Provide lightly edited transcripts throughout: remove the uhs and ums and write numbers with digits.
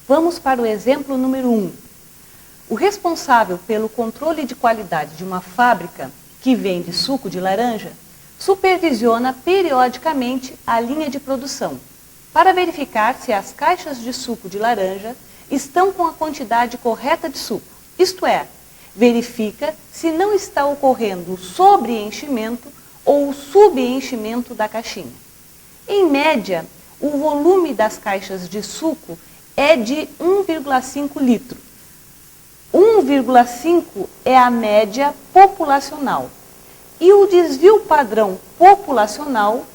Vamos para o exemplo número 1. O responsável pelo controle de qualidade de uma fábrica que vende suco de laranja supervisiona periodicamente a linha de produção para verificar se as caixas de suco de laranja estão com a quantidade correta de suco. Isto é, verifica se não está ocorrendo o sobreenchimento ou o subenchimento da caixinha. Em média, o volume das caixas de suco é de 1,5 litro. 1,5 é a média populacional. E o desvio padrão populacional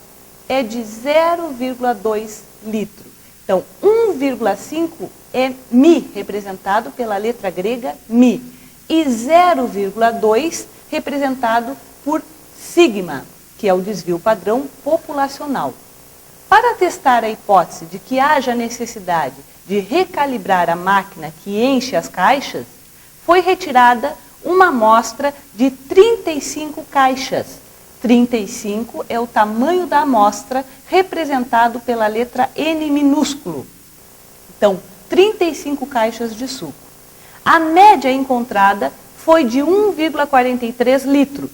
é de 0,2 litro. Então, 1,5 é Mi, representado pela letra grega Mi. E 0,2 representado por sigma, que é o desvio padrão populacional. Para testar a hipótese de que haja necessidade de recalibrar a máquina que enche as caixas, foi retirada uma amostra de 35 caixas. 35 é o tamanho da amostra representado pela letra N minúsculo. Então, 35 caixas de suco. A média encontrada foi de 1,43 litro.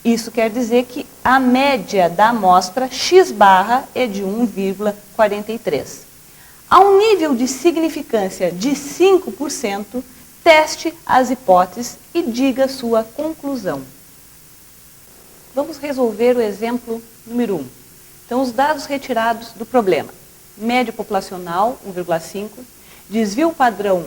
Isso quer dizer que a média da amostra X barra é de 1,43. A um nível de significância de 5%, teste as hipóteses e diga sua conclusão. Vamos resolver o exemplo número 1. Então, os dados retirados do problema. Média populacional, 1,5. Desvio padrão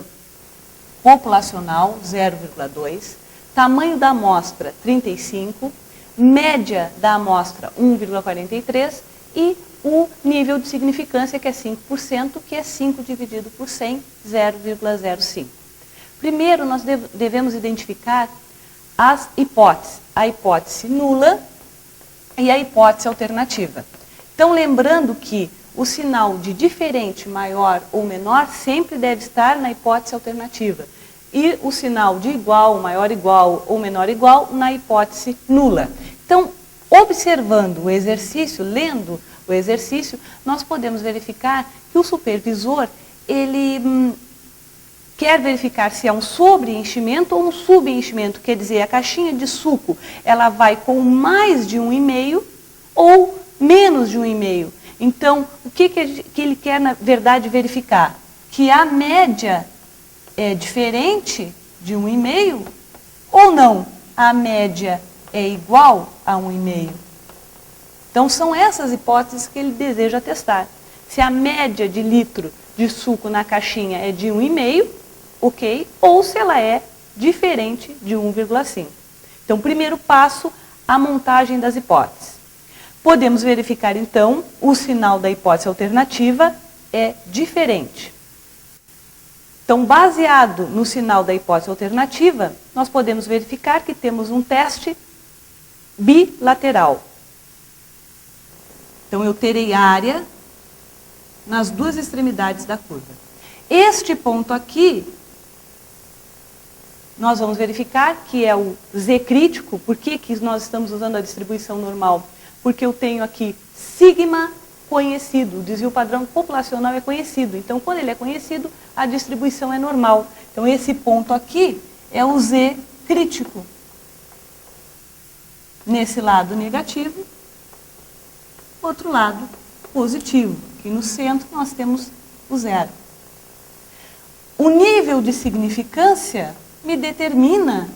populacional, 0,2. Tamanho da amostra, 35. Média da amostra, 1,43. E o nível de significância, que é 5%, que é 5 dividido por 100, 0,05. Primeiro, nós devemos identificar as hipóteses. A hipótese nula e a hipótese alternativa. Então, lembrando que o sinal de diferente, maior ou menor sempre deve estar na hipótese alternativa. E o sinal de igual, maior igual ou menor igual na hipótese nula. Então, observando o exercício, lendo o exercício, nós podemos verificar que o supervisor, ele quer verificar se é um sobreenchimento ou um subenchimento, quer dizer, a caixinha de suco, ela vai com mais de 1,5 ou menos de 1,5. Então, o que ele quer, na verdade, verificar? Que a média é diferente de 1,5 ou não? A média é igual a 1,5. Então, são essas hipóteses que ele deseja testar. Se a média de litro de suco na caixinha é de 1,5, ok? Ou se ela é diferente de 1,5. Então, primeiro passo, a montagem das hipóteses. Podemos verificar, então, o sinal da hipótese alternativa é diferente. Então, baseado no sinal da hipótese alternativa, nós podemos verificar que temos um teste bilateral. Então, eu terei área nas duas extremidades da curva. Este ponto aqui, nós vamos verificar que é o Z crítico. Por que nós estamos usando a distribuição normal? Porque eu tenho aqui sigma conhecido, o desvio padrão populacional é conhecido. Então, quando ele é conhecido, a distribuição é normal. Então, esse ponto aqui é o Z crítico. Nesse lado negativo, outro lado positivo. Aqui no centro nós temos o zero. O nível de significância me determina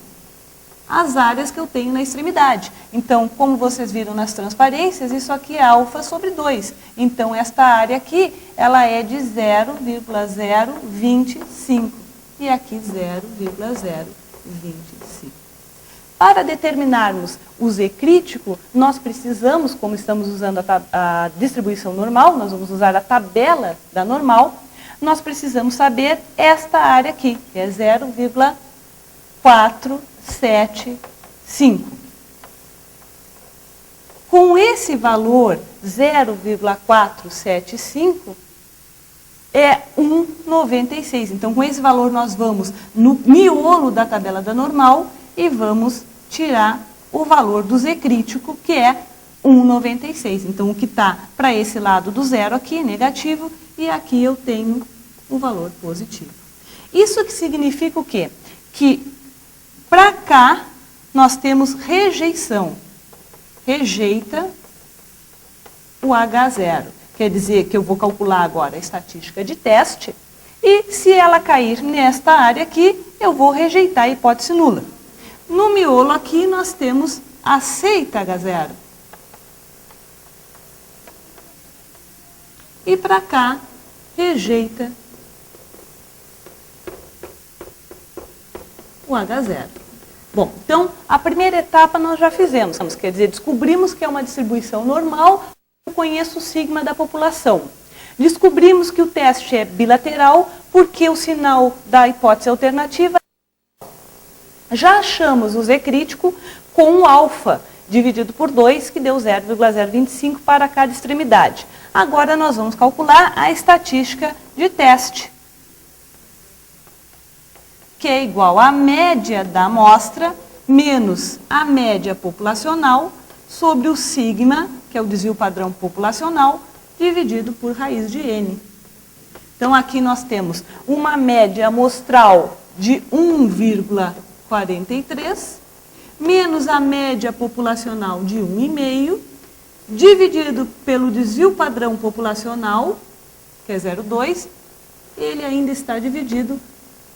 as áreas que eu tenho na extremidade. Então, como vocês viram nas transparências, isso aqui é alfa sobre 2. Então, esta área aqui, ela é de 0,025. E aqui 0,025. Para determinarmos o Z crítico, nós precisamos, como estamos usando a distribuição normal, nós vamos usar a tabela da normal, nós precisamos saber esta área aqui, que é 0,475. Com esse valor, 0,475, é 1,96. Então, com esse valor, nós vamos no miolo da tabela da normal e vamos tirar o valor do Z crítico, que é 1,96. Então, o que está para esse lado do zero aqui, negativo, e aqui eu tenho um valor positivo. Isso que significa o quê? Que para cá nós temos rejeição. Rejeita o H0. Quer dizer que eu vou calcular agora a estatística de teste e se ela cair nesta área aqui, eu vou rejeitar a hipótese nula. No miolo aqui nós temos aceita H0. E para cá, rejeita o H0. Bom, então, a primeira etapa nós já fizemos. Quer dizer, descobrimos que é uma distribuição normal, eu conheço o sigma da população. Descobrimos que o teste é bilateral, porque o sinal da hipótese alternativa. Já achamos o Z crítico com o alfa dividido por 2, que deu 0,025 para cada extremidade. Agora nós vamos calcular a estatística de teste, que é igual à média da amostra menos a média populacional sobre o sigma, que é o desvio padrão populacional, dividido por raiz de n. Então aqui nós temos uma média amostral de 1,43 menos a média populacional de 1,5, dividido pelo desvio padrão populacional, que é 0,2, ele ainda está dividido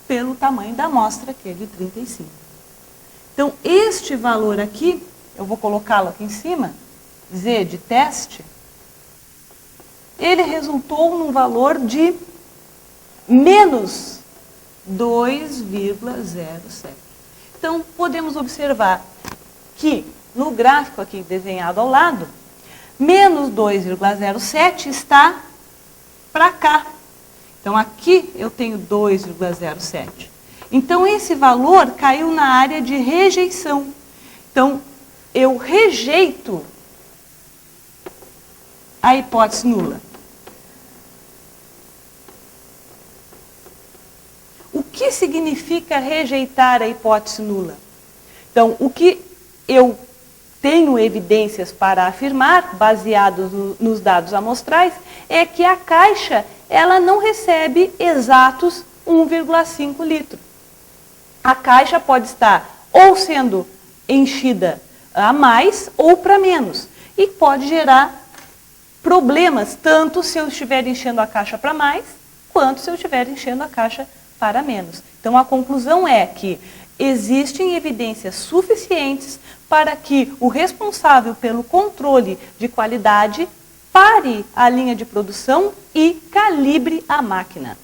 pelo tamanho da amostra, que é de 35. Então, este valor aqui, eu vou colocá-lo aqui em cima, Z de teste, ele resultou num valor de menos 2,07. Então, podemos observar que no gráfico aqui desenhado ao lado, menos 2,07 está para cá. Então, aqui eu tenho 2,07. Então, esse valor caiu na área de rejeição. Então, eu rejeito a hipótese nula. O que significa rejeitar a hipótese nula? Então, o que eu tenho evidências para afirmar, baseados nos dados amostrais, é que a caixa ela não recebe exatos 1,5 litro. A caixa pode estar ou sendo enchida a mais ou para menos. E pode gerar problemas, tanto se eu estiver enchendo a caixa para mais, quanto se eu estiver enchendo a caixa para menos. Então, a conclusão é que existem evidências suficientes para que o responsável pelo controle de qualidade pare a linha de produção e calibre a máquina.